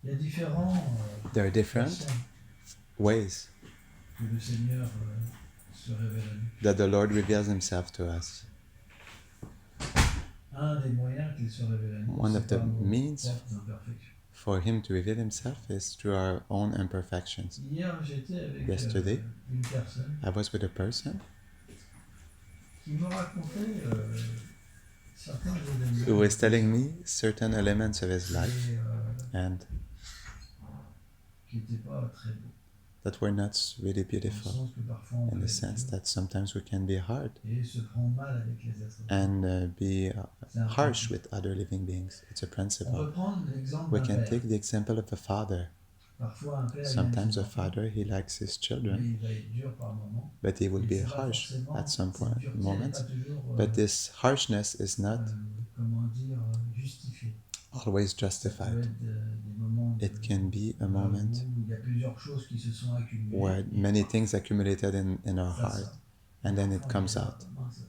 Il y a différents There are different façons ways que le Seigneur se révèle à nous. that the Lord reveals Himself to us. Un des moyens qu'il se révèle à nous, One c'est of the par nos means propres imperfections. for Him to reveal Himself is through our own imperfections. Hier, j'étais avec Yesterday, une personne I was with a person qui me racontait certains événements who was telling me certain elements of his life and qui n'étaient pas très beaux. that were not really Dans le beautiful, sens que parfois on in peut the être sense dur that sometimes we can be hard et se prendre mal avec les êtres humains. and be C'est un harsh principe. with other living beings. It's a On principle. peut prendre l'exemple We d'un can père. take the example of a father. Parfois, un père Sometimes il a aime ses enfants, father, he likes his mais children, il va être dur par moment. but he will Et be c'est pas harsh forcément, at some cette point, dureté, elle n'est moments. pas toujours, But this harshness is not comment dire, justifiée. always Ça peut justified. être des moments It can be a moment où il y a plusieurs choses qui se sont accumulées. where many things accumulated in our Ça heart, sort. and then it Parfois, on comes dit, ah, out. mince,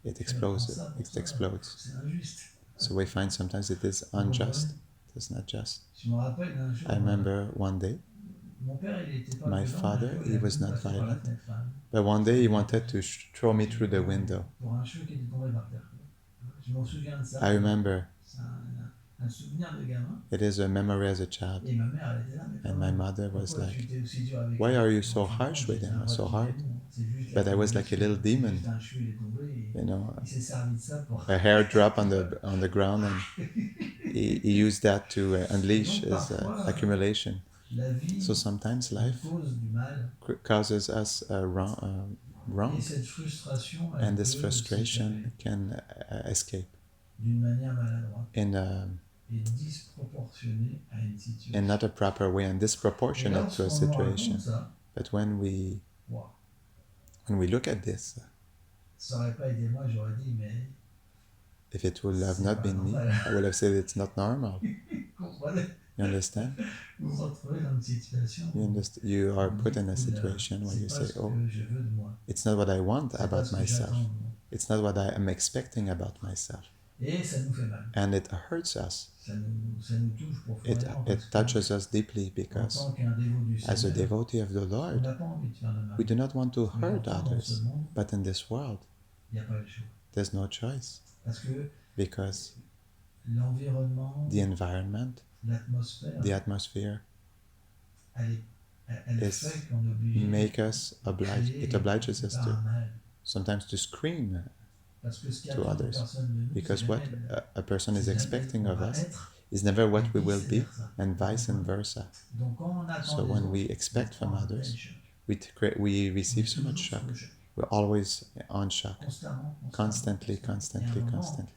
It je explodes. prends ça pour It ça, explodes. c'est injuste. So we find sometimes it is unjust. It's not just. Je me rappelle d'un jour, I remember one day, mon père, il était pas my violent, father, mais un jour, he il a was voulu not passer par la violent, fenêtre, hein. but one day he wanted to throw me through the window. Pour un cheveu qui était tombé par terre. Je m'en souviens de ça. I remember. C'est un souvenir de gamin. It is a memory as a child. Et ma mère, elle était là, mais And my mother was pourquoi like, tu étais aussi dur avec why lui? are you so En fin de harsh compte, with j'étais him, un so petit hard? démon. C'est juste But I was like a little c'est demon. juste un cheveu, il est tombé et You know, il s'est servi de ça pour... a hair drop on the ground, and he used that to unleash Donc, his parfois, accumulation. la vie So sometimes life cause du mal. causes us wrong, Et cette frustration, elle and this peut frustration s'échapper can escape d'une manière maladroite in et disproportionnée à une situation. not a proper way and Et disproportionate to a lorsqu'on nous raconte situation. ça, But when we look at this, ça aurait pas été moi, j'aurais dit, mais if it would have c'est not pas been me, normal. I would have said it's not normal. Comprenez? You understand? Vous vous retrouvez dans une situation You are où put in a oula, situation where c'est you pas say, ce oh, que je veux de moi. it's not what I want C'est pas about ce que myself. j'attends de moi. It's not what I am expecting about myself. Et ça nous fait mal. And it hurts us. Ça nous touche profondément. It touches us deeply En because tant qu'un dévot du as a Seigneur, devotee of the on Lord, n'a pas envie de faire de mal. we do not want to Mais hurt pourtant, dans ce others. monde, But in this world, il n'y a pas le choix. there's no choice. Parce que Because l'environnement, the environment, l'atmosphère, the atmosphere, elle is fait qu'on est obligé make us oblige. de It obliges us faire to un mal. sometimes to scream Parce que ce qui to attend others. personne de nous, Because c'est what jamais a person is c'est jamais expecting qu'on of va us être, is never what we et will be, vice-versa. and vice versa. Donc quand on attend So des when autres, we expect on from prend un tel others, choc. we On receive est so much toujours shock. sous le choc. We're always on shock, Constamment. constantly, Et à un moment, constantly.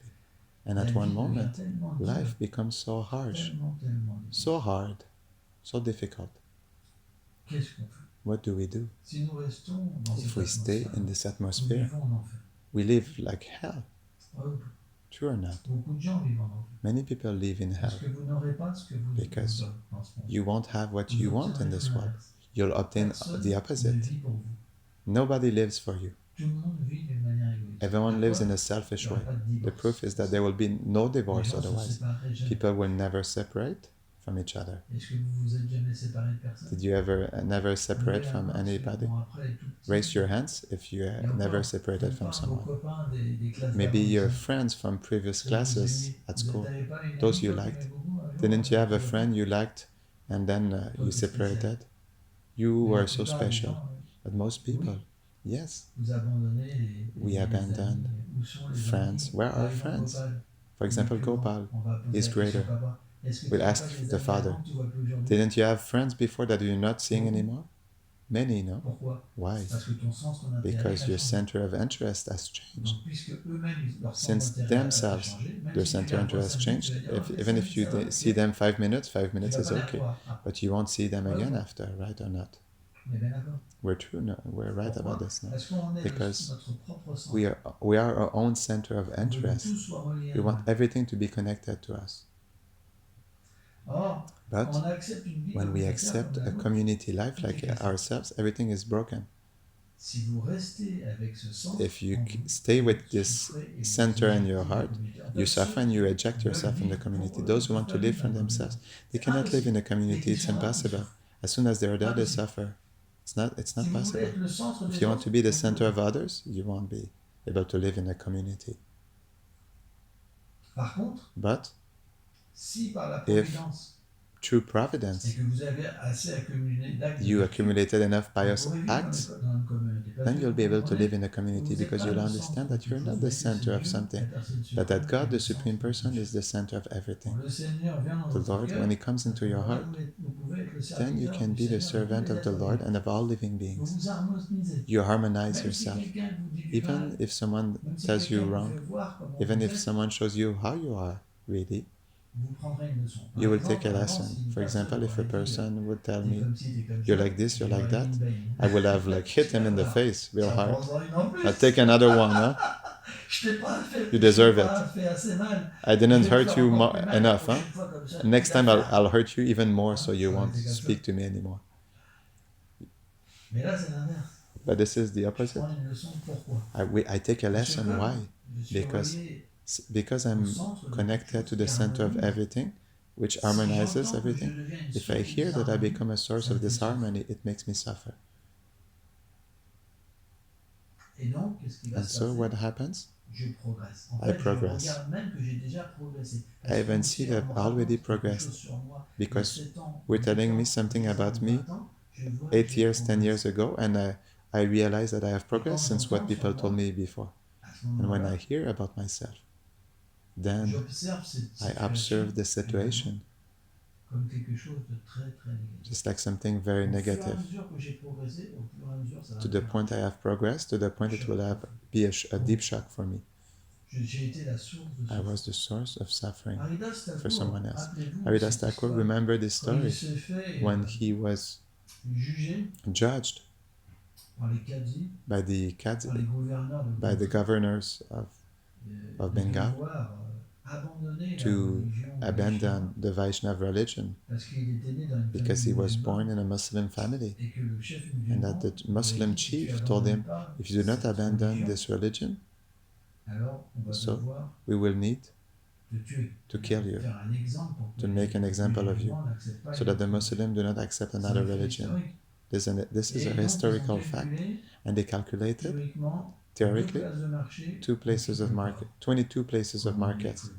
And la at vie one devient moment, tellement dure, life becomes so harsh, tellement difficile. so hard, so difficult. Qu'est-ce qu'on fait? What do we do? Si nous restons dans If cette we stay atmosphère, in this nous atmosphere, vivons en enfer. we live like hell. Oh, True or not? beaucoup de gens vivent en enfer. Many people live in Parce hell que vous n'aurez pas ce que vous because voulez dans ce monde. you won't have what Vous you want in obtiendrez this tout world. l'inverse. You'll obtain Personne the ne opposite. vit pour vous. Nobody lives for you. Tout le monde vit d'une manière égoïste. Everyone lives in a Il selfish n'y way. aura pas de The divorce. proof is that there will be no Les divorce gens se otherwise. sépareraient jamais. People will never separate from each other. Est-ce que vous vous êtes jamais séparé de personne? Did you ever never separate Levez la from main, ceux qui anybody? vont après et tout. Raise your hands if you Et encore, never separated même from pas someone. vos copains des classes Maybe d'avant, your ça. friends from previous Ceux que vous classes aimiez. at Vous school, n'avez pas une those amie you que vous liked. aimez beaucoup, un jour, Didn't you have a qui- friend you liked and then Toi, you t'es spécial. separated? You Mais were la so plupart des special. gens, But most people, Oui. yes. vous abandonnez We les abandoned amis. Où sont les friends. amis? Where Par are exemple, friends? Gopal. For example, Il est plus grand. Gopal On va poser is la question, greater. papa, est-ce que We'll tu n'as ask pas des the amis father. avant que tu vois plus aujourd'hui? Didn't you have friends before that you're not seeing Beaucoup. anymore? Many, no? Pourquoi? Why? Parce que ton centre d'intérêt Because a your changé. center of interest has changed. Donc, puisque eux-mêmes, leur centre Since d'intérêt a themselves, changé, même their si tu center les of revois interest 5 minutes, changed. tu vas dire, ok, Even 5 if you minutes, ça va, see ok. them 5 minutes Tu is vas pas les okay. revoir après. But you won't see them Ouais, again ouais. after, right or not? On est bien d'accord. We're true, no? We're right Pourquoi? about this now. Parce qu'on est Because notre propre centre. we are our own center of On veut que interest. tout soit relié We à want nous. everything to be connected to us. Or, But quand on accepte une vie when we communautaire accept comme la a nôtre, community life tout est like cassé. ourselves, everything is broken. Si vous restez avec ce centre if you en vous, stay vous with this souffrez et vous center in your éjectez des heart, communautés. En you fait, suffer ceux and you qui eject veulent yourself from the vivre community. pour eux, Those ils who ne want peuvent to pas live vivre dans for la themselves, communauté. they C'est cannot live in impossible. a Dès community. qu'ils It's sont là, ils impossible. souffrent. As soon as they're there, they Impossible. suffer. It's Si not vous voulez possible. être le centre If des you want autres, to be the vous ne pouvez center of pas. others, you won't be able to live in a community. Par contre, But si par la if providence through et providence que vous avez assez accumulé d'actes de you vertu, accumulated enough vous pious pourrez vivre acts, dans une communauté. Parce then que you'll vous be able to live comprenez in a que community vous n'êtes because pas you'll le understand centre de that quelque you're chose, not the mais que c'est center of Dieu, la something, personne but suprême, that qui est God, the le centre Supreme de tout. Person, is the center of everything. Quand le Seigneur vient dans The votre Lord, cœur, when He comes à into ce your moment-là, heart, vous pouvez être le then you serviteur can du be the Seigneur de tous servant les of the êtres Lord vivants. and of all living Vous beings. vous harmonisez. You harmonize Même si yourself. quelqu'un vous dit du Even mal, if someone même si tells you quelqu'un vous wrong, fait voir comment even vous if êtes, someone shows you how you are really, vous prendrez une leçon. Par you will take exemple, a avant, lesson. si une For personne example, if a m'aurait dit person would tell t'es me, comme ci, t'es comme you're ça, like this, you're like j'aurais mis that, une baine. I would have like hit him in the Alors, face real ça hard. prendra une en plus. I'll take another one, huh? Je t'ai pas fait, You deserve je t'ai it. pas fait assez mal. I Je didn't vais te hurt faire you encore plus mal la enough, huh? prochaine fois comme ça. Next time D'affaire. I'll hurt you even more so you Ça aurait won't été comme ça. speak to me anymore. Mais là, c'est l'inverse. But this is the Je opposite. prends une leçon, pourquoi? I take a Parce que lesson. comme Why? je suis Because relié because au I'm centre de connected quelque to chose the qui center of harmonise. everything, which Si harmonizes j'entends que je everything. deviens une If source I de hear that I disharmonie, become a source ça me of fait disharmony, it makes me suffer. Et donc, qu'est-ce qui va And se so passer? what happens? Je progresse. En I fait, je progress. regarde même que j'ai déjà progressé. I Parce even que see si that on me I've already raconte quelque progressed chose sur moi il y a because 7 ans, we're 8 telling me ans, something 10 ans, about me 20 ans, je vois que 8 j'ai years, 10 years progressé. ago, and I realize that I have Et quand progressed since what j'entends people sur told moi, me before. à ce And when I moment-là, hear about myself, then j'observe cette I situation observe the situation comme quelque chose de très très négatif. just like something very Au fur et à negative. mesure que j'ai progressé, au fur et à mesure, ça va To me the faire point I have progressed, to the point it will be a deep shock for me. J'ai été la source de I was souffrance. the source of suffering Haridas for Thakur, someone else. rappelez-vous Haridas cette Thakur, histoire, remember this quand il story s'est fait when he was jugé judged par les Kadis, by the par les gouverneurs de by the Bengal, governors of de Bengal devoir abandonner la to religion abandon Vaishnava the Vaishnav religion parce qu'il était né dans une because he famille was born musulmane in a Muslim family, et que le chef and that musulman the lui avait Muslim dit si tu chief told him, abandonnes pas if you do not cette abandon religion, this religion, alors on va so devoir we will need te tuer. to kill you, Faire un exemple pour que to les make an example of you, musulmans n'acceptent pas so les that the autres Muslims do not accept religions. C'est another un fait religion. historique. This is Et a donc, ils ont historical fact. calculé And they calculated, théoriquement theoretically, 2 places de marché, 2 places of market, 22 places of comme on dit markets, côté.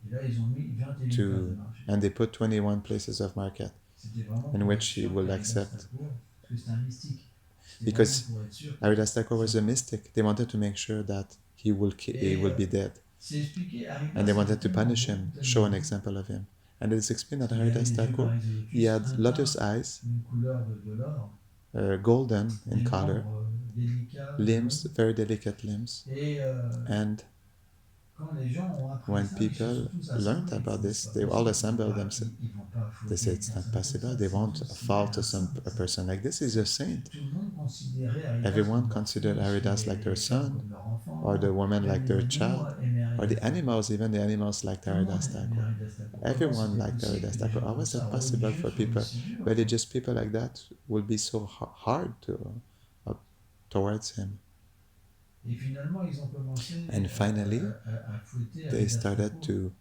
Et là, ils ont mis 21 places de to, marché. and they put 21 places of market C'était vraiment in pour which être he sûr will qu'Haridas accept. Thakur, parce que c'était un mystique. C'était Because vraiment pour être sûr que- Haridas Thakur was a mystic. They wanted to make sure that he will be dead. C'est expliqué, Haridas And they wanted était to tellement punish beau, him, tellement show an beau, example of him. And it is explained that qu'il avait Haridas les yeux Thakur, pareils aux he had lotus, un lotus teint, eyes, une couleur de l'or, golden in des color, membres délicats, limbs, very delicate limbs. Et And quand les gens ont appris when ça, ils se sont people tous learned assemblés. about this, C'est they pas all possible, assembled themselves. ils vont pas They fouetter said une it's not personne comme possible. ça, They c'est won't considéré fall un to saint. a person like this. He's a saint. Tout le monde considérait Haridas Everyone comme leur considered fils, Haridas et like their les femmes son, comme leur enfant, or the woman même like les their animaux child, aimaient or Haridas the Thakur. animals, even the animals liked Tout le monde Haridas aimait Thakur. Haridas Thakur. Comment Everyone c'était liked possible Haridas que des Thakur. gens How comme was ça, that possible religieux, for soient people, aussi durs, quoi. religious people like that, would be so hard uh, towards him? Et finalement, ils ont commencé And finally, à fouetter they Haridas started Thakur to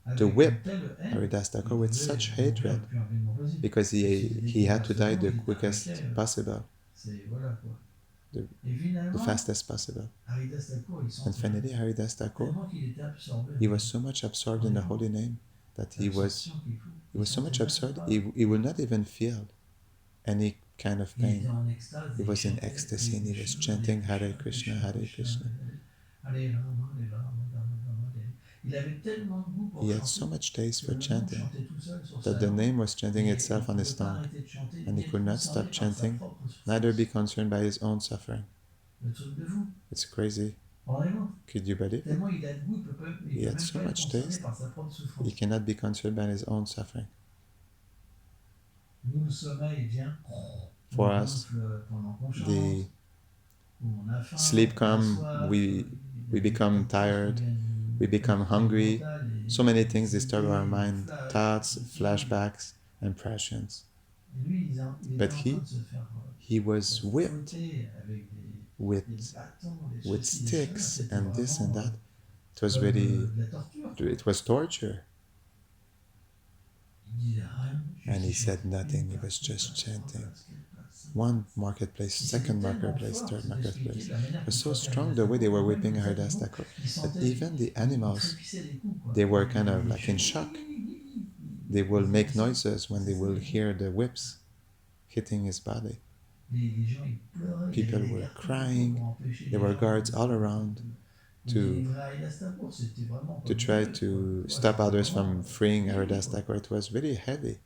avec whip une telle haine, Haridas il Thakur with devait such mourir hatred le plus rapidement possible. because Parce que he had to die dès the qu'il quickest attaquait, possible, c'est voilà quoi. The- Et the finalement, fastest possible. Haridas Thakur, il And sentait finally, Haridas Thakur, tellement qu'il était absorbé. he was so much absorbed in the holy name that he was so much absorbed, he will not even feel any kind of Il était pain. en extase. He was in ecstasy and he was chanting Hare Krishna, Hare Krishna. Hare Rama, Hare Rama, Rama Rama, Hare. Il avait tellement de goût pour He had chanter so much taste que for le nom chanting chantait tout seul sur that sa the langue. name was chanting Et itself on il his pouvait pas tongue, arrêter de chanter, and he ni être could not concerné stop par sa chanting, propre souffrance. neither be concerned by his own suffering. Le truc de fou. It's crazy. Rendez-vous. Could you believe it? Tellement il a de goût, il peut pas, il He peut had même so pas être much concerné taste. par sa propre souffrance. He cannot be concerned by his own suffering. Nous, le sommeil vient, For on us, gonfle pendant qu'on chante, the ou on a faim, sleep on a come, soif, we il y a des become choses qui tired, viennent we become du hungry. mental, et So many des things disturb our idées, mind, des thoughts, flashs, flashbacks, impressions. Et lui, il était But en train de se faire he was whipped fouetté avec with des bâtons, des with ceci, des cela. sticks C'était and this and vraiment that. It was comme really, de la torture, quoi. it was torture. Il disait rien, And juste he il said chantait. nothing, he Une was place, deux just places, trois chanting. places, quatre places, cinq One places. marketplace, Et c'était second tellement marketplace, fort, third c'est expliqué marketplace. de la manière It was qu'il so frappait strong the way Aridas they were Taco, whipping même les Haridas animaux, Thakur ils that sentaient, even the ils animals, frémissaient des coups, quoi. they were Quand kind il of les like in chevaux, shock. ils They will faisaient make ça. noises when they C'est ça, will les gens. hear the whips hitting his body. Les gens, ils pleuraient, il y People avait des were gardes partout crying. pour empêcher There les were gens guards all around de to délivrer Aridas Taco. C'était vraiment to comme une try bête, quoi. to Ouais, stop c'était others vraiment from freeing terrible, Haridas quoi. Thakur. It was really heavy.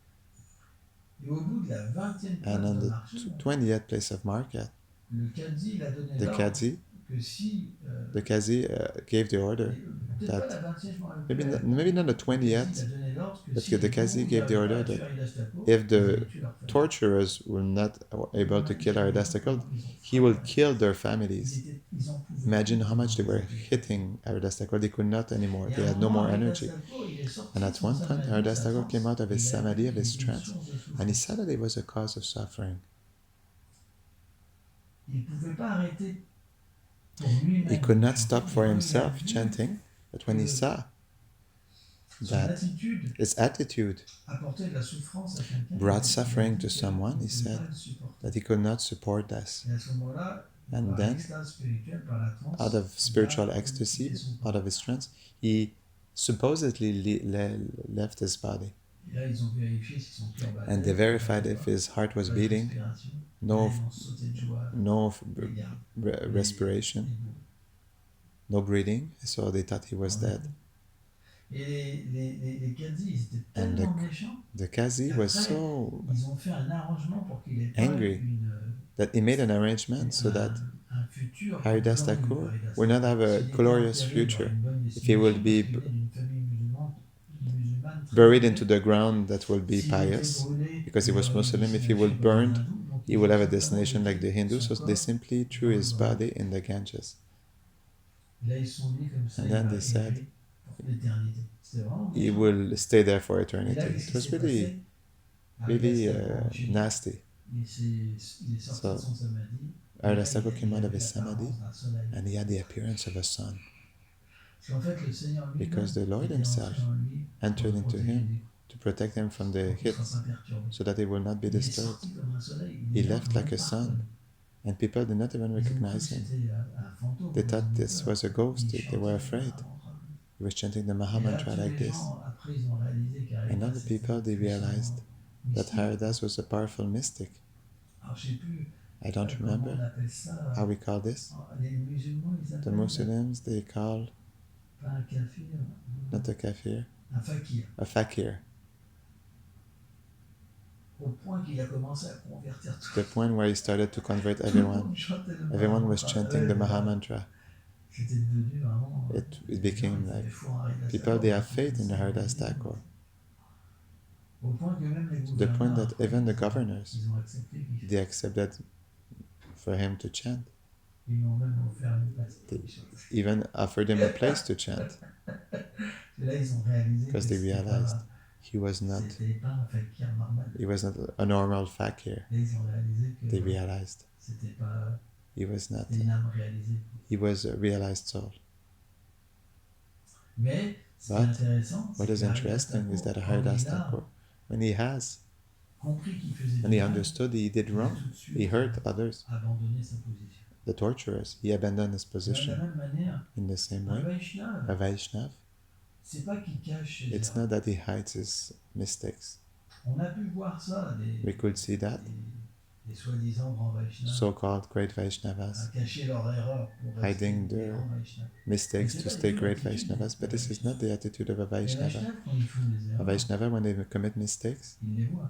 Et au bout de la 20e And place on de the marché, 20th place of market, le Kadzi, il a donné the l'ordre Kazi, que si gave the order peut-être pas that la 20e, je m'en rappelle maybe plus. maybe not the Le Kazi, il a 20th, donné l'ordre que but si the les Kazi bourreaux gave the n'arrivaient pas order à tuer that Aridas Taco, if ils the allaient tuer leur famille. torturers were not able to kill Haridas Thakur, Ils ont he will frappé. kill their families. Ils en pouvaient Imagine plus how much they tellement were ils étaient. hitting Haridas Thakur. They could not anymore. Et They à un had no moment, more Aridas energy. Taco, il est sorti And de at son one point, samadhi, Haridas sa Thakur transe, came out of et his il a samadhi, vu of qu'il his était une trance, source de and he souffrance. saw that it was a cause of suffering. Il ne pouvait pas arrêter pour He lui-même could de not chanter, stop for mais quand il a himself vu chanting, but when he que saw son that attitude his attitude apportait de la souffrance à quelqu'un, brought il a suffering dit to qu'il someone, ne he pouvait said pas le supporter. that he could not support this. Et à ce moment-là, And par then, l'extase spirituelle, par la transe, out of il spiritual a quitté ecstasy, son out corps. of his trance, he supposedly left his body. Et là, ils ont vérifié si son cœur battait, And they il verified battait if pas, his heart was pas de beating, respiration. no, Là, ils ont sauté de joie, no les gardes, respiration, les bourreaux. no breathing, so they thought he was dead. Et les Kadis, ils étaient And tellement méchants the Kazi was so ils ont fait un arrangement pour qu'il ait pas angry that he made an arrangement so that un futur Haridas glorieux, Thakur Haridas will not have a S'il était glorious enterré, il aurait future une bonne if he will destination, be parce qu'il venait d'une famille musulmane très buried élevée. into the ground that will be S'il était pious brûlé, because he il was aurait une Muslim. If he destination will comme les burned, hindous, donc he ils will ont have a simplement destination like the jeté Hindus, son so they corps simply threw dans le his Gange. body in the Ganges. Là, ils se sont dit comme ça, And il then va they said errer pour l'éternité. C'était vraiment he méchant. will stay there for Et là, eternity. qu'est-ce It qui was s'est really, passé? really Haridas Thakur a enchaîné. nasty. Il est sorti So, de son samadhi. Haridas Thakur came out Il of avait his samadhi l'apparence d'un soleil. and he had the appearance of a sun Parce qu'en fait, le Seigneur lui-même because the Lord était himself entré en lui pour entered le into protéger him des to protect him from the pour qu'il ne soit hits pas perturbé. so that he will not be Il est disturbed. sorti comme un soleil. He Les gens left l'ont like a même pas sun, reconnu. and people did not even Ils ont cru que recognize him. c'était un fantôme. They ils thought ont eu this peur. was a ghost. Il They were chantait afraid. He was chanting the Maha Et là, Mantra tous like les this. gens, après, ils ont réalisé And all qu'Aridas the était people, they puissant, realized that mystique. Haridas was a powerful mystic. Alors, je ne sais plus I don't comment on remember appelle ça. how we call this. Les musulmans, ils The appellent Muslims, they call pas un kafir, not a kafir, un fakir. a fakir. Au point qu'il a commencé à convertir tout The point where he started to convert le monde. everyone. Chantait le Everyone Maha was Mantra. chanting Ouais, the Maha voilà. Mantra. C'était devenu vraiment. It les gens, became ils like étaient fous en Haridas people, Thakur, they ils have écoutaient faith in the ça, Haridas ils étaient- Thakur. Au point que même les To the point gouverneurs, that even the governors, ils ont accepté qu'ils they accepted for him to chant. ils lui ont même offert une place. They even offered him a place to chant Et là, ils ont réalisé que because they c'était realized pas, he was not un fakir normal. a normal fakir. Là, ils ont réalisé que They realized c'était pas he was not. c'était une âme réalisée. He was a realized soul. Mais ce qui est But intéressant, what c'est is que Haridas interesting is that Thakur, Haridas quand il a Thakur, when he has, compris qu'il faisait when du he mal, understood he did il a wrong, tout de suite he hurt others, abandonné sa position. the torturers, he abandoned his De la position. même manière, In the same un way, Vaishnav, a Vaishnav, c'est pas qu'il cache ses it's erreurs. not that he hides his mistakes. On a pu voir ça, We could see that des soi-disant grands Vaishnavas so-called great à Vaishnavas cacher leurs erreurs pour rester hiding des their grands Vaishnavas. mistakes to stay great Vaishnavas, but this is not the attitude of a Les Vaishnava. Vaishnavas, quand ils font des A erreurs, Vaishnava, when they commit mistakes, ils les voient,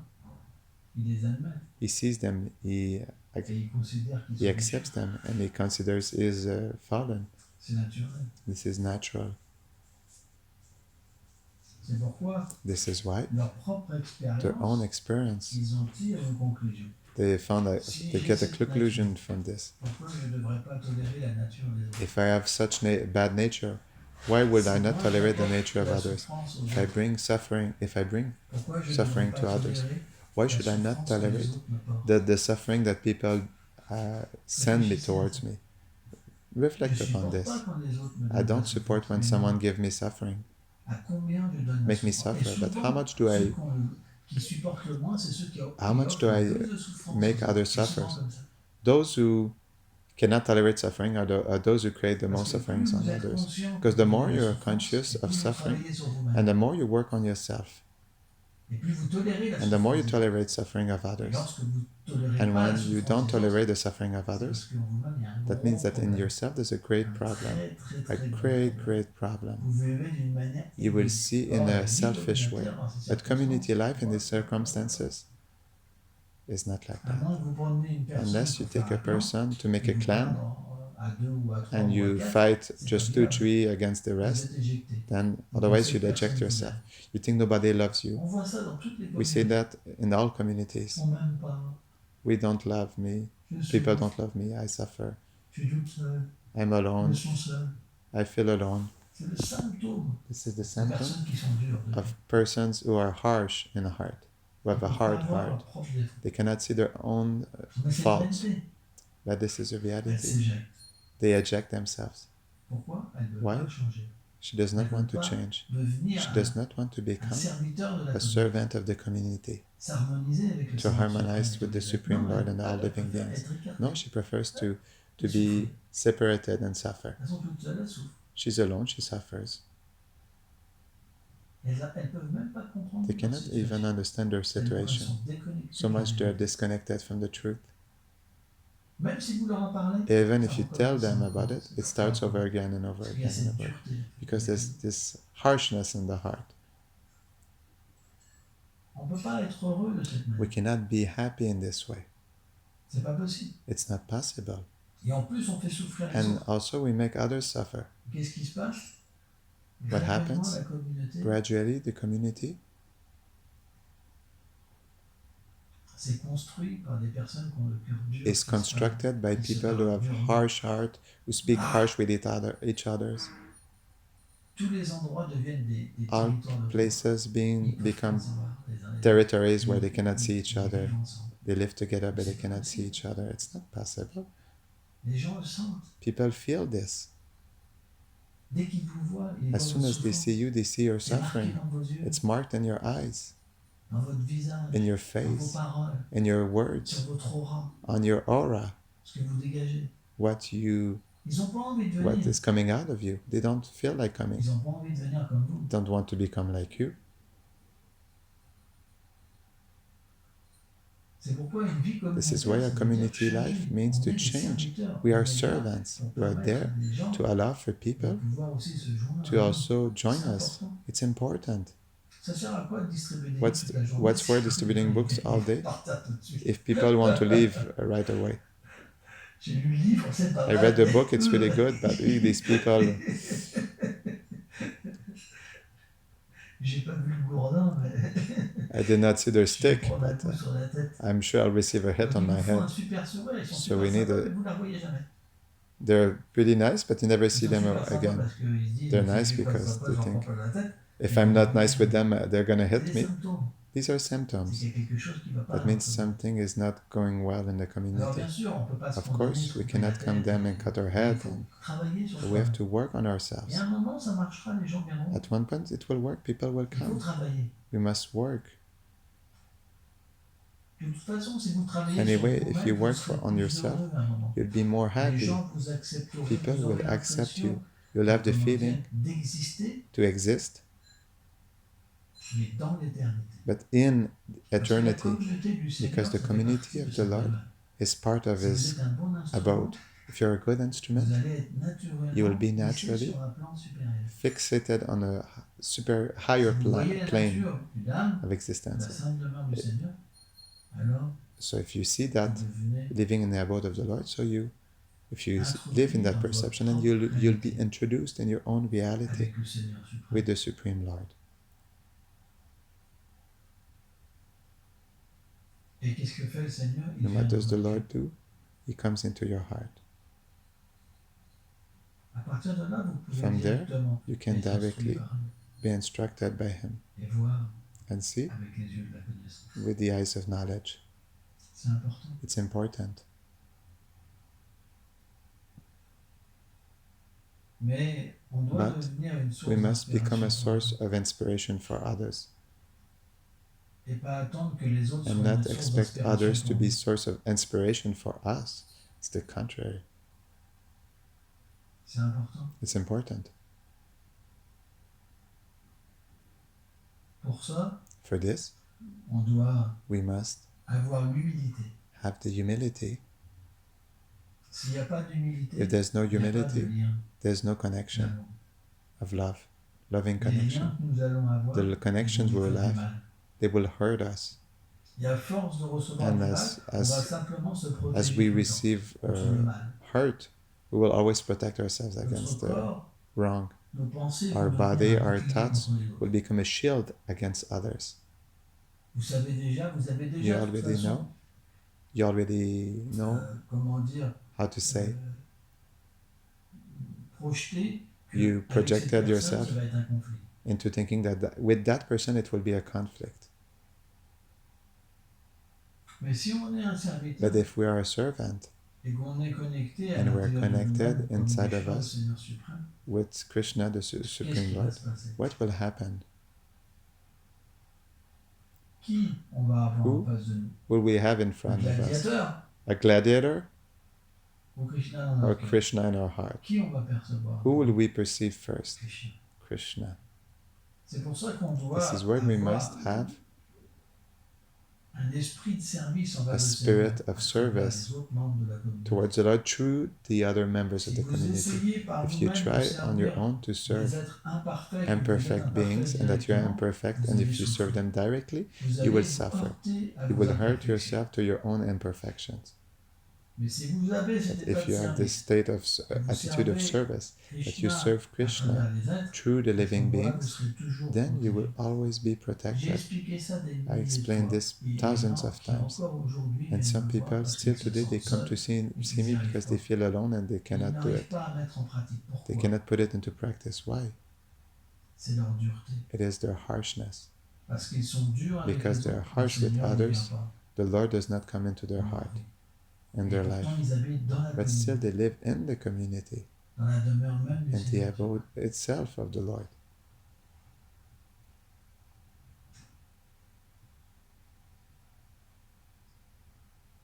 ils les admettent he sees them, et ils considèrent qu'ils he sont accepts them, and he considers is fallen. C'est naturel. This is natural. C'est pourquoi This is why leur propre their own expérience, experience, ils en tirent une conclusion. they found Si they j'ai get a cette conclusion nature, from this. pourquoi je ne devrais pas tolérer la nature des autres? If I have such bad nature, why would I Si not moi, tolerate the j'apporte nature of la others? souffrance aux If I autres, bring suffering, if I bring pourquoi je ne suffering devrais to pas others, tolérer Why la should I not souffrance que les tolerate autres m'apportent. the suffering that people send me Réfléchissez à towards ça. me? Je Reflect upon supporte pas this. quand les autres me I donnent de la don't support souffrance, when mais someone moi, gives me suffering, à combien je donne la make me souffrance? Et suffer, but how souvent, much do ceux I qui supportent le moins, c'est ceux how qui much do offrent le I plus de souffrance make aux autres. others C'est suffer? souvent comme ça. Those who cannot tolerate suffering are those who create the Parce most que plus sufferings on vous êtes others. conscient que Because the vous more donnez la you are souffrance, conscious et of plus vous suffering, travaillez sur and the vous-même, more you work on yourself, et plus vous tolérez la and the more you souffrance des autres. tolerate suffering of Et others, lorsque vous ne tolérez and pas la when you souffrance don't des autres, tolerate the suffering of c'est others, parce qu'en vous-même, il y a un that gros means that in problème. yourself there's a Un great problem, très a gros great, problème. great problem. Vous vivez d'une manière You will égoïste. see in Or, la a vie selfish way. communautaire dans ces But community circonstances, life in these circumstances is not like à that. moins que vous preniez une personne Unless you pour faire take a un clan, person to make et a vous clan battre à 2 ou à 3 and ou à you 4, fight c'est pas just 2, viable. 3 against the Vous rest, êtes éjecté. then Vous otherwise pensez you'd que eject personne vous yourself. aime. You think nobody loves you. On voit ça dans toutes les We see communautés. that in all communities. On m'aime pas. We don't love me. Je People souffre. don't love me. I suffer. Je suis toute seule. I'm Je me alone. sens seul. I feel alone. C'est le symptôme This is the de symptom personnes qui sont dures. De of persons who are harsh in heart, who have a hard heart. propre défaut. They cannot see their own Mais c'est une faults, réalité. but this is a Elles reality. s'éjectent. They eject themselves. Pourquoi? Elles ne Why? veulent pas changer. She does Elles not ne want veulent to pas change. devenir She does not want to un become serviteur de la a communauté. servant of the community, S'harmoniser avec le to Seigneur harmonize suprême. with the Supreme Lord and all elles living préfèrent beings. être écartées. No, she prefers to Elles be souffrent. separated and suffer. Elles sont toutes seules, elles souffrent. She's alone, she suffers. Elles ne peuvent même pas comprendre They leur cannot situation. even understand their Tellement elles situation. sont déconnectées So de la much they're réalité. disconnected from the truth. Même si vous leur en parlez, Even ça if you recommence tell them encore. about it, it starts over again and over Parce qu'il y a again and cette over. dureté. Because there's this harshness in the heart. On ne peut pas être heureux de cette manière. We cannot be happy in this way. C'est pas possible. It's not possible. Et en plus, on fait souffrir les And autres. also we make others suffer. Qu'est-ce qui se passe? What Graduellement, happens? la communauté Gradually, the community c'est construit par des personnes qui ont le cœur dur. is constructed by people who have harsh heart, who speak harsh with each others. Tous les endroits deviennent des All territoires de places Ils peuvent become pas se voir les uns les autres. territories where they Ils- cannot ils- see each ils other. vivent ensemble. They live together but they cannot see each other. It's not possible. Les gens le sentent. People feel this. Dès qu'ils vous voient, ils As voient soon votre as they souffrance. see you, they see your C'est marqué suffering. dans vos yeux, It's marked in your eyes, dans votre visage, in your dans vos face, paroles, in your sur words, votre aura, on your aura, ce que vous dégagez. what you Ils n'ont pas envie de what venir. is coming out of you. They don't feel like coming. Ils n'ont pas envie de venir comme vous. Don't want to become like you. C'est pourquoi une vie This is communautaire, why a ça veut dire community changer. life means On to est des change. serviteurs. We On are est là servants. pour We are permettre there à des gens to allow for de people pouvoir aussi se joindre to à nous. also join C'est us. important. It's important. Ça sert à quoi de distribuer des What's livres toute la journée what's for distributing books all day Partez tout de suite. if people want to leave right away? J'ai lu le livre, c'est pas I mal. read the book, it's really good, but these people, J'ai pas vu le gourdin, mais I did not see their je vais stick, prendre un but coup sur la tête. I'm sure I'll receive a hit Donc, on il my vous faut un head. super sourire, ils sont So super we need sympas, a- mais vous la voyez jamais. They're pretty nice, but you never Ils see sont them super sympas again. parce qu'ils se disent, They're si nice je fais pas de because sympa, they j'en think, prends pas la tête. if I'm not nice with them, they're gonna C'est hit des me. symptômes. These are C'est symptoms. qu'il y a quelque chose qui va pas. That dans means votre vie. something is not going well in the Alors community. bien sûr, on peut pas se Of condamner, course, se we couper la cannot tête, condemn and cut our mais il head, faut and travailler sur but we have soi-même. to work on Et ourselves. à un moment, ça marchera, les gens viendront. At one point, it will work. People will Il faut come. travailler. We must work. De toute façon, si vous travaillez Anyway, sur if vous-même, you vous work serez on plus yourself, heureux à un moment. you'll be more Les happy. gens vous accepteront, People vous will aurez accept you. l'impression, You'll have the comment feeling dire, d'exister, to exist, mais dans l'éternité. but in Parce que la eternity, communauté du Seigneur, because the ça fait community partie of de the son Lord domaine. is part of Si vous His êtes un bon instrument, abode. If you're a good vous instrument, allez être naturellement you will be fixé naturally sur un plan supérieur. fixated on a super Si higher vous voyez la plane nature d'une âme, of de existence. la sainte demeure du Seigneur, alors So if you see vous that devenez living in the abode of the Lord, so if you live in that perception, and you'll be introduced in your own reality avec le Seigneur suprême. with the Supreme Lord. Et qu'est-ce que fait le Seigneur? Il And vient what does dans the votre Lord cœur. do? He comes into your heart. À partir de là, vous pouvez From there, directement you can être instruit directly par lui be instructed by Him et voir and see avec les yeux de la connaissance. with the eyes of knowledge. C'est important. It's important. Mais on doit But devenir une we source must become a d'inspiration pour source les autres. of inspiration for others Et pas attendre que les autres and soient not une source expect d'inspiration others to pour be nous. source of inspiration for us. It's the contrary. C'est important. It's important. Pour ça, For this, on doit we must avoir l'humilité. have the humility. S'il n'y a pas d'humilité, If there's no il n'y a pas de humility, lien there's no connection d'amour. of love, loving Les liens connection. que nous allons avoir, The ils vont connections nous we will faire du have, mal. they will hurt us. Et à force de recevoir And du mal, as- on as- va simplement se As protéger we tout le temps receive contre le mal. hurt, we will always protect ourselves Notre against the corps, wrong. nos pensées Our vont body, devenir un our bouclier thoughts contre les autres. will become a shield against others. Vous avez déjà You de toute already façon, know. You already know comment dire, how to say. projeté que You avec cette projected personne, yourself ça va être un conflit. into thinking that with that person it will be a conflict. Mais si on est un serviteur But if we are a servant et qu'on est connecté à and we're l'intérieur de connected nous-mêmes comme inside Krishna, of le us Seigneur suprême, with Krishna, the qu'est-ce Supreme qui va Lord, se passer? what will happen? Qui on va avoir Who en face de nous? Will we have in Le front of us? gladiateur A gladiator ou Krishna dans or notre cœur? Krishna in our heart? Qui on va percevoir? Who will we perceive first? Krishna. Krishna. C'est pour ça qu'on doit This is what we avoir must have, un esprit de service envers a le spirit Seigneur, of à travers service les autres membres de la communauté. towards the Lord through the other members of Si the vous community. essayez par If you vous-même de try on your servir own to des serve êtres imparfaits, que vous êtes imperfect beings imparfaits and that you are directement, imperfect, vous and allez if you serve souffrir. them directly, Vous you allez will vous suffer. heurter à You vos will hurt imperfections. yourself to your own imperfections. Mais si vous avez cet But état if de you have this service, state of que vous attitude of servez service, that you Krishna serve à Krishna travers les êtres, through the à ce living moment-là, vous beings, serez toujours then you will protégé. always be J'ai protected. expliqué ça des I milliers de explained fois. this Et les thousands gens of qui times. encore aujourd'hui And viennent some me voir people parce still qu'ils se today they sentent come to seuls see et me qu'ils n'y arrivent because pas. they feel alone and they Ils cannot do n'arrivent it. pas à mettre en pratique. They Pourquoi? cannot put it into practice. Why? C'est leur dureté. It is their harshness. Parce qu'ils sont durs avec Because les they're autres, le harsh with Seigneur n'y vient others, pas. the Lord does not come into their heart, in Et their pourtant, life. ils habitent dans la But still communauté, they live in the community, dans la demeure même du in the Seigneur. abode itself of the Lord.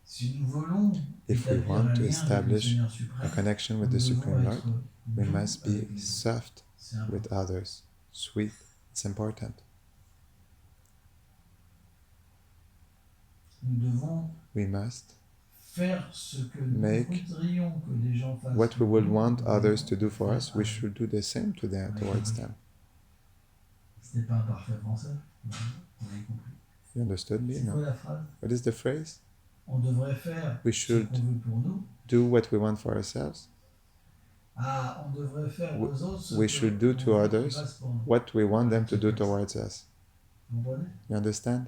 Si nous voulons If we établir want un to lien avec le establish Seigneur a suprême, connection with nous the devons Supreme Lord, être we doux must avec be les autres. soft C'est important. with others, sweet. It's important. Nous devons We must faire ce que nous make voudrions que les gens fassent. what we pour would nous, want nous others devons to do for faire us, we avec. should do the same to them, towards them. Ce n'est pas un parfait français. Non, on a compris. You understood me? C'est No. quoi la phrase? What is the phrase? On devrait faire We ce should qu'on veut pour nous. do what we want for ourselves. Ah, on devrait faire We- aux autres ce we que should do on to veut qu'ils others fassent pour nous. what we want them to do towards us. Vous comprenez? You understand?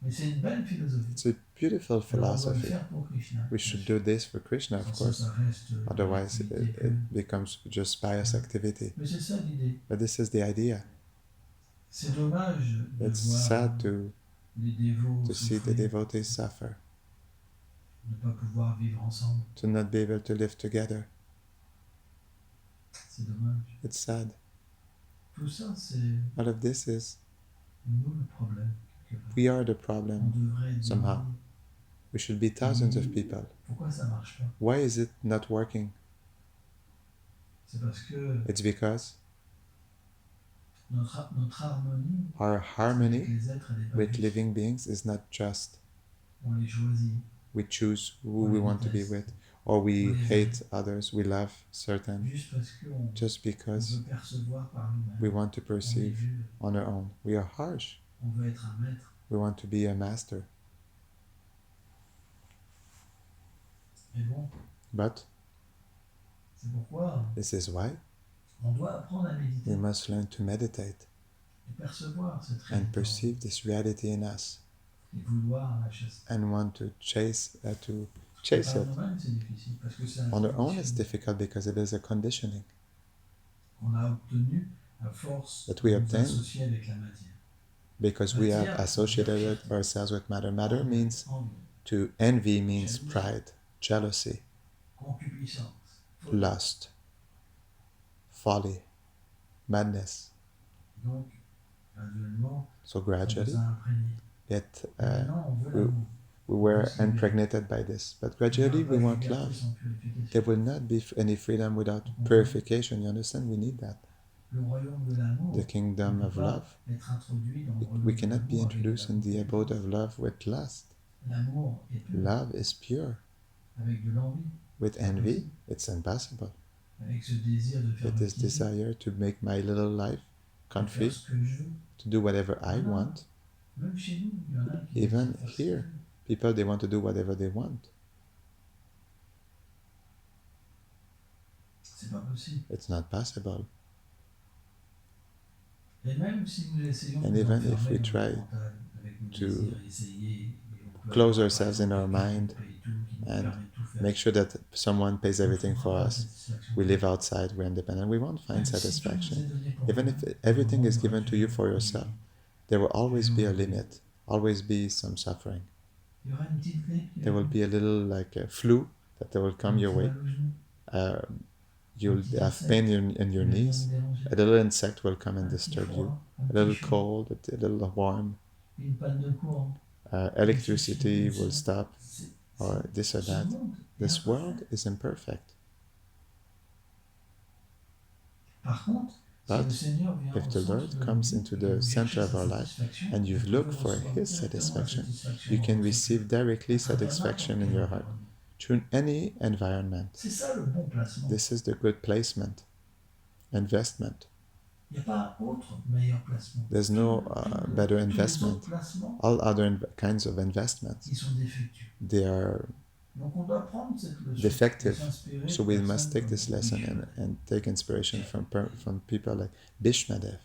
Mais c'est une belle philosophie. It's a beautiful Alors, on doit le philosophy. faire pour Krishna. We should do this for Krishna, of Sans ça, course. ça reste Otherwise, une activité que- it becomes just pious activity. Mais c'est ça l'idée. But this is the idea. C'est dommage de It's voir sad to les dévots see the souffrir, devotees suffer, ne pas pouvoir vivre ensemble. to not be able to live together. C'est dommage. It's sad. Tout ça, c'est All of this is, nous le problème. quelque part. we are the On problem. devrait être somehow. beaucoup. We should be thousands of people. Pourquoi ça marche pas? Why is it not working? C'est parce que It's because notre harmonie our avec harmony les êtres et les with pages, living beings is not just. on les choisit. We choose who we want to be with, or we hate others, we love certain, Juste parce qu'on just because veut percevoir par nous-mêmes. we want to On est perceive vu, on our own. We are harsh. on veut être un maître. We want to be a master. Mais bon, But c'est pourquoi this is why on doit apprendre à méditer we must learn to meditate et percevoir cette and réalité perceive this reality in us et vouloir la chasse. and want to chase Par it. nous-mêmes, c'est difficile parce que c'est un On our own, it's conditionnement difficult because it is a conditioning qu'on a obtenu à force that we de nous obtain associer avec la matière. because we have associated ourselves with matter. Matter means to envy means pride, jealousy, lust, folly, madness. So gradually, we were impregnated by this. But gradually, we want love. There will not be any freedom without purification. You understand? We need that. The kingdom of love. We cannot be introduced in the abode of love with lust. Love is pure. With envy, it's impossible. With this desire to make my little life comfy, to do whatever I want. Even here, people, they want to do whatever they want. It's not possible. And even if we try to close ourselves in our mind and make sure that someone pays everything for us, we live outside, we're independent, we won't find satisfaction. Even if everything is given to you for yourself, there will always be a limit, always be some suffering. There will be a little like a flu that will come your way. You'll have pain in your knees. A little insect will come and disturb you. A little cold, a little warm. Electricity will stop, or this or that. This world is imperfect. But if the Lord comes into the center of our life and you look for His satisfaction, you can receive directly satisfaction in your heart through any environment. This is the good placement, investment. There's no better investment. All other kinds of investments, they are defective. So we must take this lesson and take inspiration from people like Bishmadev.